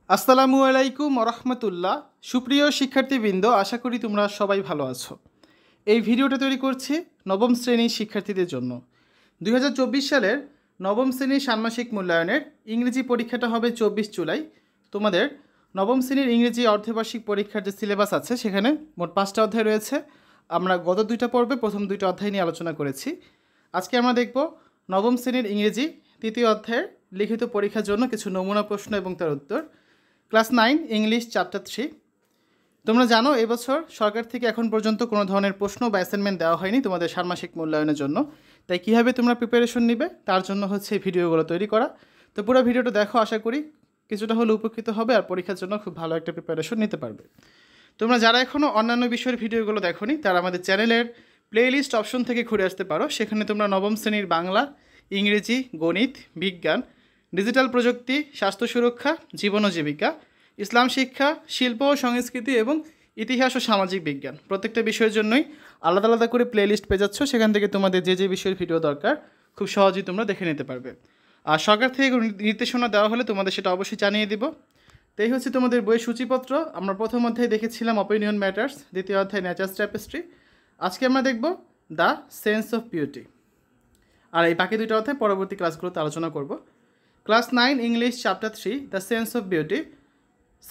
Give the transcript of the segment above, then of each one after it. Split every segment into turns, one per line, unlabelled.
আসসালামু আলাইকুম রহমতুল্লাহ। সুপ্রিয় শিক্ষার্থীবৃন্দ, আশা করি তোমরা সবাই ভালো আছো। এই ভিডিওটা তৈরি করছি নবম শ্রেণীর শিক্ষার্থীদের জন্য। 2024 সালের নবম শ্রেণীর ষান্মাসিক মূল্যায়নের ইংরেজি পরীক্ষাটা হবে 24 জুলাই। তোমাদের নবম শ্রেণীর ইংরেজি অর্ধবার্ষিক পরীক্ষার যে সিলেবাস আছে সেখানে মোট 5টা অধ্যায় রয়েছে। আমরা গত 2টা পর্বে প্রথম 2টা অধ্যায় নিয়ে আলোচনা করেছি। আজকে আমরা দেখব নবম শ্রেণীর ইংরেজি 3য় অধ্যায়ের লিখিত পরীক্ষার জন্য কিছু নমুনা প্রশ্ন এবং তার উত্তর। Class 9 English chapter 3। তোমরা জানো এবছর সরকার থেকে এখন পর্যন্ত কোনো ধরনের প্রশ্ন বা অ্যাসাইনমেন্ট দেওয়া হয়নি তোমাদের ষান্মাসিক মূল্যায়নের জন্য। তাই কীভাবে তোমরা প্রিপারেশন নিবে তার জন্য হচ্ছে এই ভিডিওগুলো তৈরি করা। তো পুরো ভিডিওটা দেখো, আশা করি কিছুটা হলে উপকৃত হবে আর পরীক্ষার জন্য খুব ভালো একটা প্রিপারেশন নিতে পারবে। তোমরা যারা এখনও অন্যান্য বিষয়ের ভিডিওগুলো দেখোনি তারা আমাদের চ্যানেলের প্লেলিস্ট অপশন থেকে ঘুরে আসতে পারো। সেখানে তোমরা নবম শ্রেণীর বাংলা, ইংরেজি, গণিত, বিজ্ঞান, ডিজিটাল প্রযুক্তি, স্বাস্থ্য সুরক্ষা, জীবন ও জীবিকা, ইসলাম শিক্ষা, শিল্প ও সংস্কৃতি এবং ইতিহাস ও সামাজিক বিজ্ঞান প্রত্যেকটা বিষয়ের জন্যই আলাদা আলাদা করে প্লেলিস্ট পেয়ে যাচ্ছ। সেখান থেকে তোমাদের যে যে বিষয়ের ভিডিও দরকার খুব সহজেই তোমরা দেখে নিতে পারবে। আর সরকার থেকে নির্দেশনা দেওয়া হলে তোমাদের সেটা অবশ্যই জানিয়ে দিব। তো এই হচ্ছে তোমাদের বইয়ের সূচিপত্র। আমরা প্রথম অধ্যায়ে দেখেছিলাম অপিনিয়ন ম্যাটার্স, দ্বিতীয় অধ্যায় নেচার্স ট্যাপেস্ট্রি। আজকে আমরা দেখব দ্য সেন্স অফ বিউটি। আর এই বাকি 2টা অধ্যায় পরবর্তী ক্লাসগুলোতে আলোচনা করব। Class 9 English chapter 3 the sense of beauty.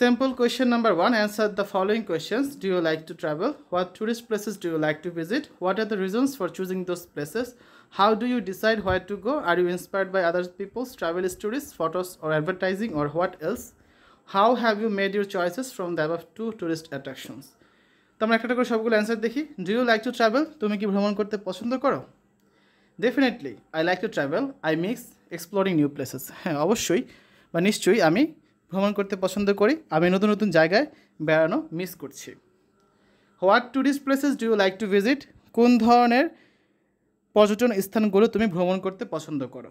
Simple question number 1. Answer the following questions. Do you like to travel? What tourist places do you like to visit? What are the reasons for choosing those places? How do you decide where to go? Are you inspired by other people's travel stories, photos or advertising, or what else? How have you made your choices from the above two tourist attractions? তো আমরা একটা করে সবগুলো answer দেখি। Do you like to travel? তুমি কি ভ্রমণ করতে পছন্দ করো? Definitely I like to travel. I mix exploring new places. হ্যাঁ, অবশ্যই বা নিশ্চয়ই আমি ভ্রমণ করতে পছন্দ করি। আমি নতুন নতুন জায়গায় বেড়ানো মিস করছি। What tourist places do you like to visit? কোন ধরনের পর্যটন স্থানগুলো তুমি ভ্রমণ করতে পছন্দ করো?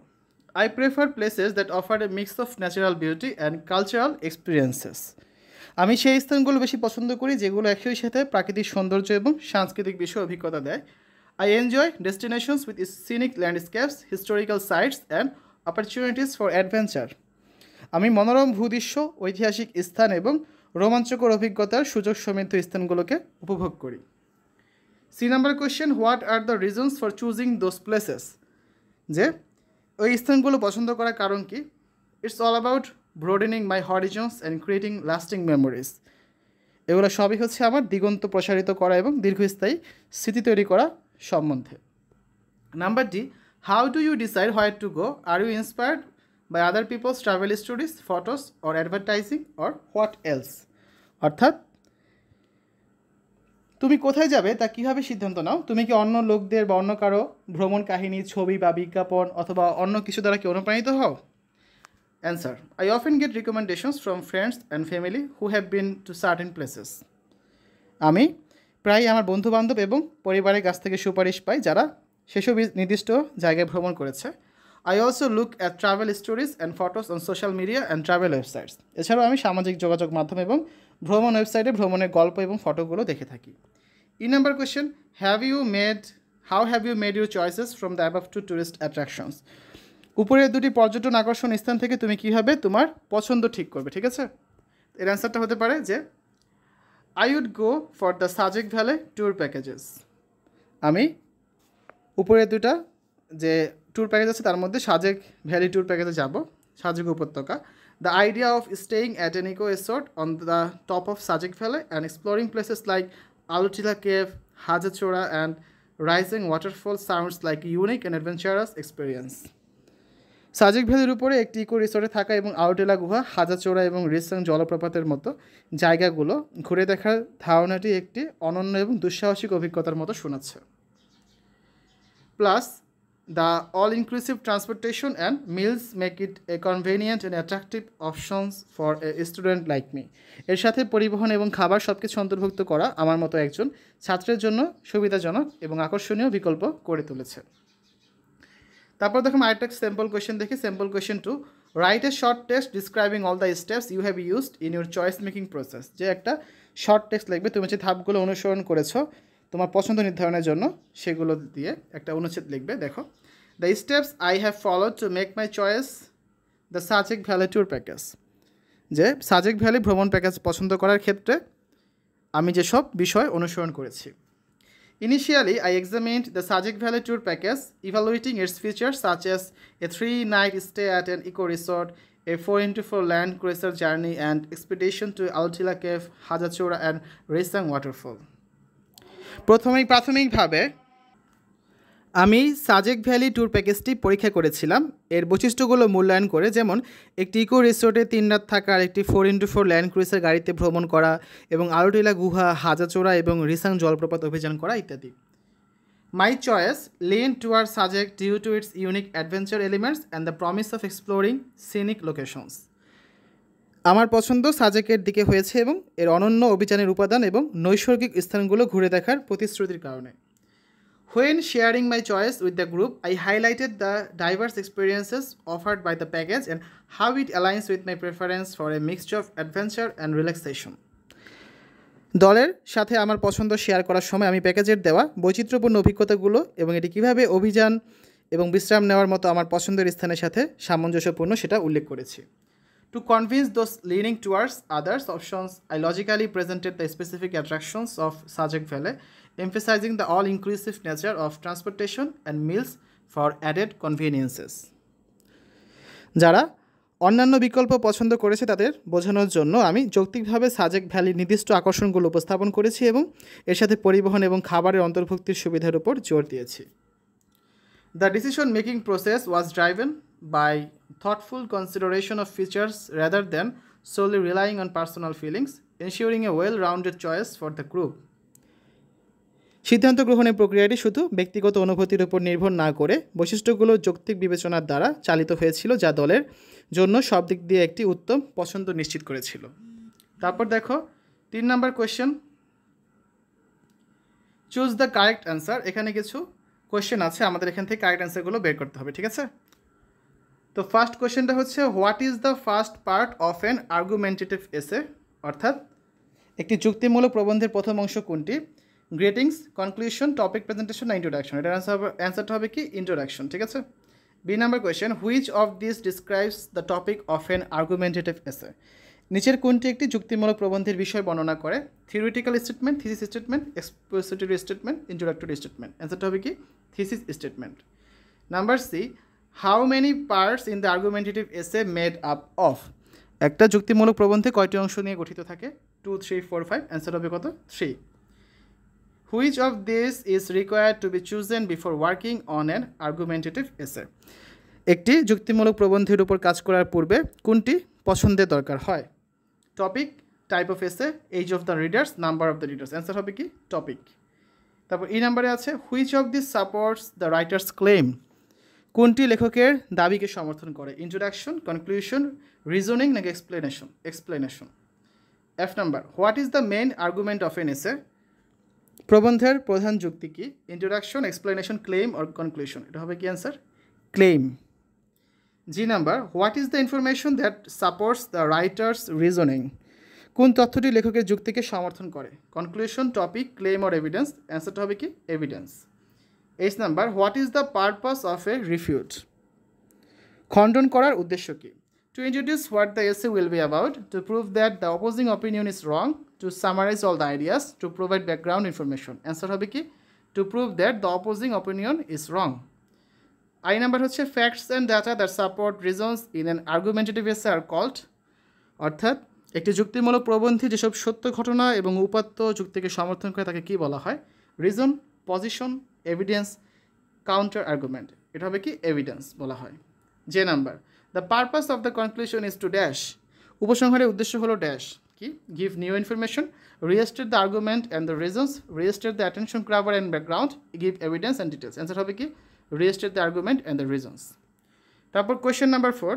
I prefer places that offer a mix of natural beauty and cultural experiences. আমি সেই স্থানগুলো বেশি পছন্দ করি যেগুলো একই সাথে প্রাকৃতিক সৌন্দর্য এবং সাংস্কৃতিক বিষয়ে অভিজ্ঞতা দেয়। I enjoy destinations with scenic landscapes, historical sites and opportunities for adventure. আমি মনোরম ভূদৃশ্য, ঐতিহাসিক স্থান এবং রোমাঞ্চকর অভিজ্ঞতার সুযোগ সমৃদ্ধ স্থানগুলোকে উপভোগ করি। C number question, what are the reasons for choosing those places? যে ওই স্থানগুলো পছন্দ করার কারণ কি? It's all about broadening my horizons and creating lasting memories. এগুলো সবই হচ্ছে আমার দিগন্ত প্রসারিত করা এবং দীর্ঘস্থায়ী স্মৃতি তৈরি করা সম্বন্ধে। Number D, how do you decide where to go? Are you inspired by other people's travel stories, photos or advertising, or what else? অর্থাৎ তুমি কোথায় যাবে তা কীভাবে সিদ্ধান্ত নাও? তুমি কি অন্য লোকদের বা অন্য কারো ভ্রমণ কাহিনী, ছবি বা বিজ্ঞাপন অথবা অন্য কিছু দ্বারা কি অনুপ্রাণিত হও? Answer, I often get recommendations from friends and family who have been to certain places. আমি প্রায়ই আমার বন্ধুবান্ধব এবং পরিবারের কাছ থেকে সুপারিশ পাই যারা সেসব নির্দিষ্ট জায়গায় ভ্রমণ করেছে। I also look at travel stories and photos on social media and travel websites. এছাড়াও আমি সামাজিক যোগাযোগ মাধ্যম এবং ভ্রমণ ওয়েবসাইটে ভ্রমণের গল্প এবং ফটোগুলো দেখে থাকি। E number question, how have you made your choices from the above two tourist attractions? উপরের 2টি পর্যটন আকর্ষণ স্থান থেকে তুমি কীভাবে তোমার পছন্দ ঠিক করবে? ঠিক আছে, এর অ্যান্সারটা হতে পারে যে I would go for the Sajek Valley tour packages. আমি উপরের 2টা যে ট্যুর প্যাকেজ আছে তার মধ্যে সাজেক ভ্যালি ট্যুর প্যাকেজে যাব, সাজেক উপত্যকা। The idea of staying at an eco resort on the top of Sajek valley and exploring places like Alutila cave, Hajachora and rising waterfall sounds like unique and adventurous experience. সাজেক ভ্যালির উপরে একটি ইকো রিসোর্টে থাকা এবং আলুটিলা গুহা, হাজাচোরা এবং রিসেং জলপ্রপাতের মতো জায়গাগুলো ঘুরে দেখার ধারণাটি একটি অনন্য এবং দুঃসাহসিক অভিজ্ঞতার মতো শোনাচ্ছে। Plus the all-inclusive transportation and meals make it a convenient and attractive options for a student like me. এর সাথে পরিবহন এবং খাবার সবকিছু অন্তর্ভুক্ত করা আমার মতো একজন ছাত্রের জন্য সুবিধাজনক এবং আকর্ষণীয় বিকল্প করে তুলেছে। তারপর দেখুন আরেকটা স্যাম্পল কোয়েশ্চেন দেখি। Sample question 2, write a short text describing all the steps you have used in your choice making process. যে একটা শর্ট টেক্সট লিখবে, তুমি যে ধাপগুলো অনুসরণ করেছো তোমার পছন্দ নির্ধারণের জন্য সেগুলো দিয়ে একটা অনুচ্ছেদ লিখবে। দেখো, the steps I have followed to make my choice the Sajek Valley tour package. যে সাজেক ভ্যালি ভ্রমণ প্যাকেজ পছন্দ করার ক্ষেত্রে আমি যেসব বিষয় অনুসরণ করেছি। Initially, I examined the Sajek Valley tour package, evaluating its features such as a 3-night stay at an eco-resort, a 4x4 land cruiser journey, and expedition to Altila Cave, Hajachura, and Resang waterfall. প্রাথমিকভাবে আমি Sajek Valley tour প্যাকেজটি পরীক্ষা করেছিলাম এর বৈশিষ্ট্যগুলো মূল্যায়ন করে, যেমন একটি ইকো রিসোর্টে 3 রাত থাকা, একটি 4x4 ল্যান্ড ক্রুইজার গাড়িতে ভ্রমণ করা এবং আলটিলা গুহা, হাজাচোরা এবং রিসাং জলপ্রপাত অভিযান করা ইত্যাদি। মাই choice leaned towards Sajek due to its unique adventure elements and the promise of exploring scenic locations. আমার পছন্দ সাজেকের দিকে হয়েছে এবং এর অনন্য অভিযানের উপাদান এবং নৈসর্গিক স্থানগুলো ঘুরে দেখার প্রতিশ্রুতির কারণে। When sharing my choice with the group, I highlighted the diverse experiences offered by the package and how it aligns with my preference for a mixture of adventure and relaxation. দলের সাথে আমার পছন্দ শেয়ার করার সময় আমি প্যাকেজের দেওয়া বৈচিত্র্যপূর্ণ অভিজ্ঞতাগুলো এবং এটি কীভাবে অভিযান এবং বিশ্রাম নেওয়ার মতো আমার পছন্দের স্থানের সাথে সামঞ্জস্যপূর্ণ সেটা উল্লেখ করেছি। To convince those leaning towards others options, I logically presented the specific attractions of Sajek Valley, emphasizing the all-inclusive nature of transportation and meals for added conveniences. যারা অন্যান্য বিকল্প পছন্দ করেছে তাদের বোঝানোর জন্য আমি যৌক্তিকভাবে সাজেক ভ্যালির নির্দিষ্ট আকর্ষণগুলো উপস্থাপন করেছি এবং এর সাথে পরিবহন এবং খাবারের অন্তর্ভুক্তির সুবিধার উপর জোর দিয়েছি। The decision-making process was driven by thoughtful consideration of features rather than solely relying on personal feelings, ensuring a well-rounded choice for the group. সিদ্ধান্ত গ্রহণের প্রক্রিয়াটি শুধু ব্যক্তিগত অনুভূতির উপর নির্ভর না করে বৈশিষ্ট্যগুলো যৌক্তিক বিবেচনার দ্বারা চালিত হয়েছিল, যা দলের জন্য সব দিক দিয়ে একটি উত্তম পছন্দ নিশ্চিত করেছিল। তারপর দেখো 3 নম্বর question, choose the correct answer. এখানে কিছু কোয়েশ্চেন আছে, আমাদের এখান থেকে কারেক্ট অ্যান্সারগুলো বের করতে হবে, ঠিক আছে? তো ফার্স্ট কোয়েশ্চেনটা হচ্ছে what is the first part of an argumentative essay, অর্থাৎ একটি যুক্তিমূলক প্রবন্ধের প্রথম অংশ কোনটি? গ্রেটিংস, কনক্লুশন, টপিক প্রেজেন্টেশন না ইন্ট্রোডাকশন? এটার অ্যান্সারটা হবে কি ইন্ট্রোডাকশন, ঠিক আছে? B number question, which of this describes the topic of an argumentative essay? নিচের কোনটি একটি যুক্তিমূলক প্রবন্ধের বিষয় বর্ণনা করে? Theoretical statement, thesis statement, expository statement, introductory statement? অ্যান্সারটা হবে কি thesis statement. Number C, how many parts in the argumentative এসে মেড আপ অফ? একটা যুক্তিমূলক প্রবন্ধে কয়টি অংশ নিয়ে গঠিত থাকে? 2, 3, 4, 5। অ্যান্সার হবে কত? 3। Which of this is required to be chosen before working on an argumentative essay? একটি যুক্তিমূলক প্রবন্ধের উপর কাজ করার পূর্বে কোনটি পছন্দের দরকার হয়? Topic, type of essay, age of the readers, number of the readers? Answer হবে কি টপিক। তারপর এই নাম্বারে আছে which of this supports the writer's claim? কোনটি লেখকের দাবিকে সমর্থন করে? ইন্ট্রোডাকশন, কনক্লুশন, রিজনিং নাকি explanation? F number, what is the main argument of an essay? প্রবন্ধের প্রধান যুক্তি কি? Introduction, explanation, claim or conclusion? এটা হবে কি answer? Claim. G number, what is the information that supports the writer's reasoning? কোন তথ্যটি লেখকের যুক্তিকে সমর্থন করে? Conclusion, topic, claim or evidence? অ্যান্সারটা হবে কি evidence. H number, what is the purpose of a refute? খণ্ডন করার উদ্দেশ্য কি? To introduce what the essay will be about, to prove that the opposing opinion is wrong, to summarize all the ideas, to provide background information? Answer হবে কি to prove that the opposing opinion is wrong. I number হচ্ছে facts and data that support reasons in an argumentative essay are called, অর্থাৎ একটি যুক্তিমূলক প্রবন্ধে যেসব সত্য ঘটনা এবং উপাত্ত যুক্তিকে সমর্থন করে তাকে কি বলা হয়? Reason, position, evidence, counter argument? এটা হবে কি এভিডেন্স বলা হয়। D number, the purpose of the conclusion is to dash? উপসংহারের উদ্দেশ্য হলো ড্যাশ কি? Give new information, restate the argument and the reasons, restate the attention grabber and background, give evidence and details? Answer হবে কি restate the argument and the reasons. তারপর question number 4,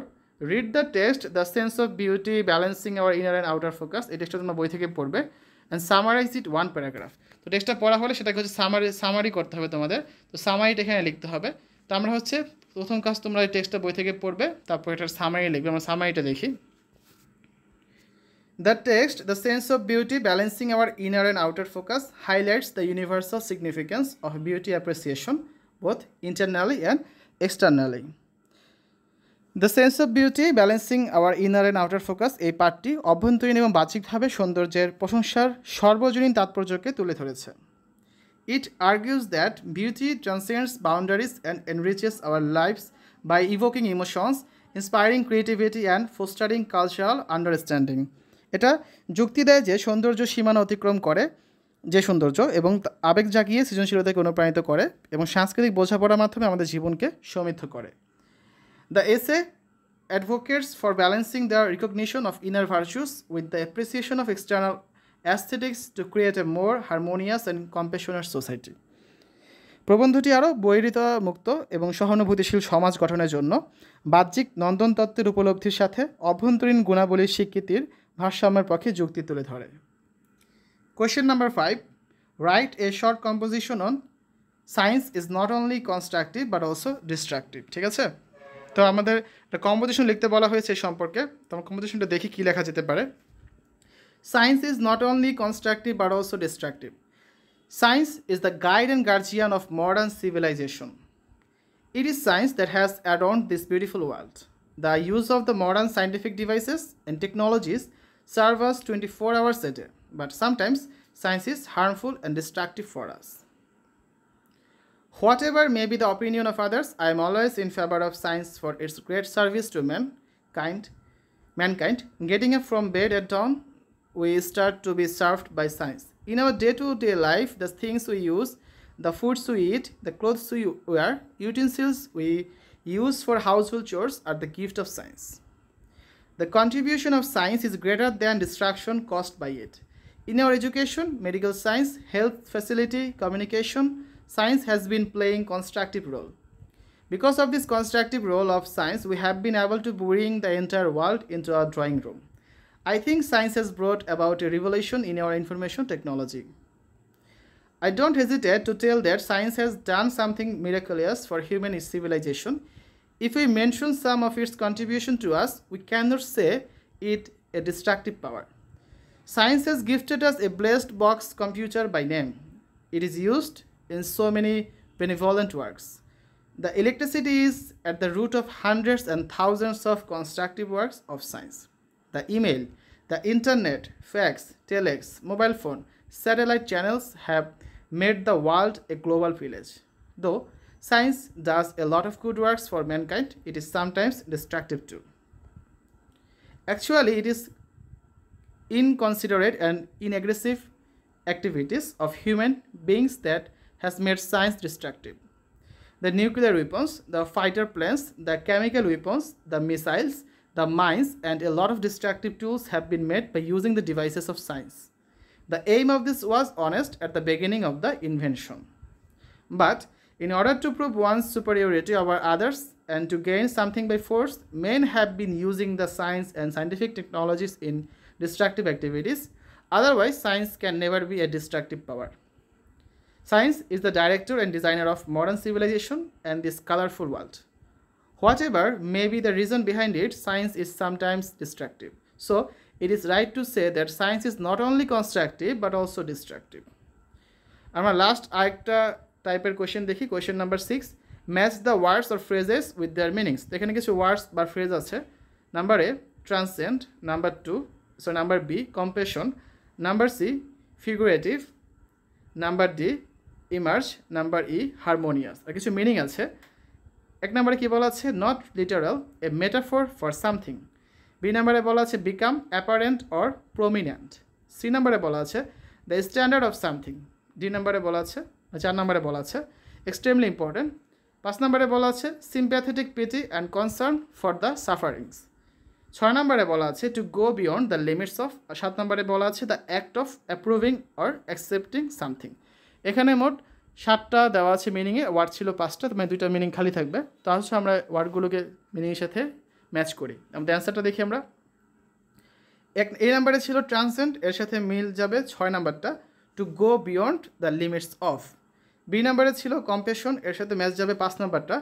read the text the sense of beauty balancing our inner and outer focus. এই টেক্সটটা তোমরা বই থেকে পড়বে and summarize it one paragraph. তো টেক্সটটা পড়া হলে সেটাকে হচ্ছে সামারি করতে হবে তোমাদের। তো সামারিটা এখানে লিখতে হবে। তো আমরা হচ্ছে প্রথম কাজ, তোমরা এই টেক্সটটা বই থেকে পড়বে, তারপর এটার সামারি লিখবে। আমরা সামারিটা দেখি। The text the sense of beauty balancing our inner and outer focus highlights the universal significance of beauty appreciation both internally and externally. The sense of beauty balancing our inner and outer focus এই পাঠটি অভ্যন্তরীণ এবং বাহ্যিকভাবে সৌন্দর্যের প্রশংসার সর্বজনীন তাৎপর্যকে তুলে ধরেছে। It argues that beauty transcends boundaries and enriches our lives by evoking emotions, inspiring creativity and fostering cultural understanding. এটা যুক্তি দেয় যে সৌন্দর্য সীমানা অতিক্রম করে, যে সৌন্দর্য এবং আবেগ জাগিয়ে সৃজনশীলতাকে অনুপ্রাণিত করে এবং সাংস্কৃতিক বোঝাপড়ার মাধ্যমে আমাদের জীবনকে সমৃদ্ধ করে। The essay advocates for balancing the recognition of inner virtues with the appreciation of external aesthetics to create a more harmonious and compassionate society. প্রবন্ধটি আরও বৈরিতা মুক্ত এবং সহানুভূতিশীল সমাজ গঠনের জন্য বাহ্যিক নন্দন তত্ত্বের উপলব্ধির সাথে অভ্যন্তরীণ গুণাবলীর স্বীকৃতির ভারসাম্যের পক্ষে যুক্তি তুলে ধরে। Question number 5. Write a short composition on science is not only constructive but also destructive. ঠিক আছে, তো আমাদের একটা কম্পোজিশন লিখতে বলা হয়েছে এই সম্পর্কে। তো আমার কম্পোজিশনটা দেখি কী লেখা যেতে পারে। Science is not only constructive but also destructive. Science is the guide and guardian of modern civilisation. It is science that has adorned this beautiful world. The use of the modern scientific devices and technologies serve us 24 hours a day, but sometimes science is harmful and destructive for us. Whatever may be the opinion of others, I am always in favor of science for its great service to mankind. Getting up from bed at dawn, we start to be served by science. In our day-to-day life, the things we use, the foods we eat, the clothes we wear, utensils we use for household chores are the gift of science. The contribution of science is greater than destruction caused by it. In our education, medical science, health facility, communication, science has been playing constructive role. Because of this constructive role of science, we have been able to bring the entire world into our drawing room. I think science has brought about a revolution in our information technology. I don't hesitate to tell that science has done something miraculous for human civilization. If we mention some of its contribution to us, we cannot say it a destructive power. Science has gifted us a blessed box computer by name. It is used in so many benevolent works. The electricity is at the root of hundreds and thousands of constructive works of science. The email, the internet, fax, telex, mobile phone, satellite channels have made the world a global village. Though science does a lot of good works for mankind, it is sometimes destructive too. Actually, it is inconsiderate and inaggressive activities of human beings that has made science destructive. The nuclear weapons, the fighter planes, the chemical weapons, the missiles, the mines, and a lot of destructive tools have been made by using the devices of science. The aim of this was honest at the beginning of the invention. But in order to prove one's superiority over others and to gain something by force, men have been using the science and scientific technologies in destructive activities. Otherwise, science can never be a destructive power. Science is the director and designer of modern civilization and this colorful world. Whatever may be the reason behind it, science is sometimes destructive. So, it is right to say that science is not only constructive but also destructive. Our last arekta type of question দেখি, question number 6. Match the words or phrases with their meanings. এখানে কিছু words বা phrase আছে। Number A, transcend. Number B, compassion. Number C, figurative. Number D, emerge. Number E, harmonious. আর কিছু meaning আছে। এক নম্বরে কি বলা আছে? Not literal, a metaphor for something. B নম্বরে বলা আছে become apparent or prominent. C নম্বরে বলা আছে the standard of something. D নম্বরে বলা আছে, 4 নম্বরে বলা আছে extremely important. 5 নম্বরে বলা আছে sympathetic pity and concern for the sufferings. 6 নম্বরে বলা আছে to go beyond the limits of. 7 নম্বরে বলা আছে the act of approving or accepting something. এখানে মোট 7টা দেওয়া আছে মিনিংয়ে, ওয়ার্ড ছিল 5টা, মানে 2টা মিনিং খালি থাকবে। তো হচ্ছে আমরা ওয়ার্ডগুলোকে মিনিংয়ের সাথে ম্যাচ করি। আমাদের অ্যান্সারটা দেখি আমরা। এই নাম্বারে ছিল ট্রান্সেন্ড, এর সাথে মিল যাবে 6 নাম্বারটা to go beyond the limits of. B নাম্বারে ছিল কম্প্যাশন, এর সাথে ম্যাচ যাবে 5 নাম্বারটা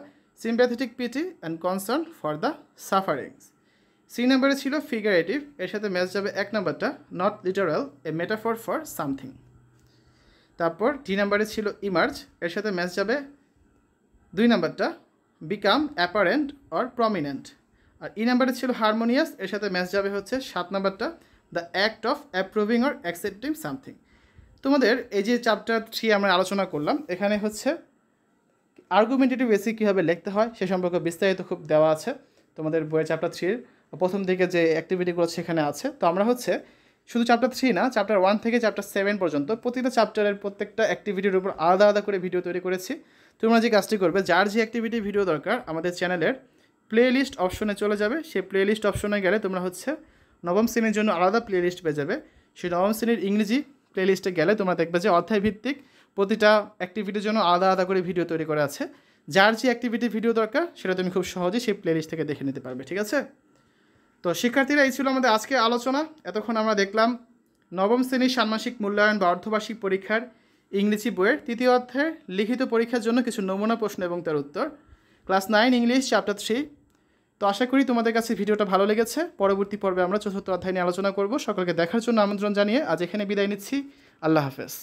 sympathetic pity and concern for the sufferings. C নাম্বারে ছিল ফিগারেটিভ, এর সাথে ম্যাচ যাবে 1 নাম্বারটা not literal, a metaphor for something. তারপর ডি নাম্বারে ছিল ইমার্জ, এর সাথে ম্যাচ যাবে 2 নাম্বারটা বিকাম অ্যাপারেন্ট অর প্রমিনেন্ট। আর ই নাম্বারটা ছিল হারমোনিয়াস, এর সাথে ম্যাচ যাবে হচ্ছে 7 নাম্বারটা, the act of approving or accepting something. তোমাদের এই যে চ্যাপ্টার 3 আমরা আলোচনা করলাম, এখানে হচ্ছে আর্গুমেন্টেটিভ এসে কীভাবে লিখতে হয় সে সম্পর্কে বিস্তারিত খুব দেওয়া আছে তোমাদের বইয়ের চ্যাপ্টার 3 প্রথম দিকে যে অ্যাক্টিভিটিগুলো সেখানে আছে। তো আমরা হচ্ছে শুধু চ্যাপ্টার 3 না, চ্যাপ্টার 1 থেকে চ্যাপ্টার 7 পর্যন্ত প্রতিটা চ্যাপ্টারের প্রত্যেকটা অ্যাক্টিভিটির উপর আলাদা আলাদা করে ভিডিও তৈরি করেছি। তোমরা যে কাজটি করবে, যার যে অ্যাক্টিভিটি ভিডিও দরকার আমাদের চ্যানেলের প্লে লিস্ট অপশনে চলে যাবে। সেই প্লে লিস্ট অপশনে গেলে তোমরা হচ্ছে নবম শ্রেণীর জন্য আলাদা প্লে লিস্ট পেয়ে যাবে। সেই নবম শ্রেণীর ইংরেজি প্লে লিস্টে গেলে তোমরা দেখবে যে অধ্যায় ভিত্তিক প্রতিটা অ্যাক্টিভিটির জন্য আলাদা আলাদা করে ভিডিও তৈরি করা আছে। যার যে অ্যাক্টিভিটি ভিডিও দরকার সেটা তুমি খুব সহজেই সেই প্লে লিস্ট থেকে দেখে নিতে পারবে, ঠিক আছে? তো শিক্ষার্থীরা, এই ছিল আমাদের আজকে আলোচনা। এতক্ষণ আমরা দেখলাম নবম শ্রেণীর ষান্মাসিক মূল্যায়ন বা অর্ধবার্ষিক পরীক্ষার ইংরেজি বইয়ের 3য় অধ্যায়ের লিখিত পরীক্ষার জন্য কিছু নমুনা প্রশ্ন এবং তার উত্তর, ক্লাস 9 ইংলিশ চ্যাপ্টার 3। তো আশা করি তোমাদের কাছে ভিডিওটা ভালো লেগেছে। পরবর্তী পর্বে আমরা 4র্থ অধ্যায় নিয়ে আলোচনা করব। সকলকে দেখার জন্য আমন্ত্রণ জানিয়ে আজ এখানে বিদায় নিচ্ছি। আল্লাহ হাফেজ।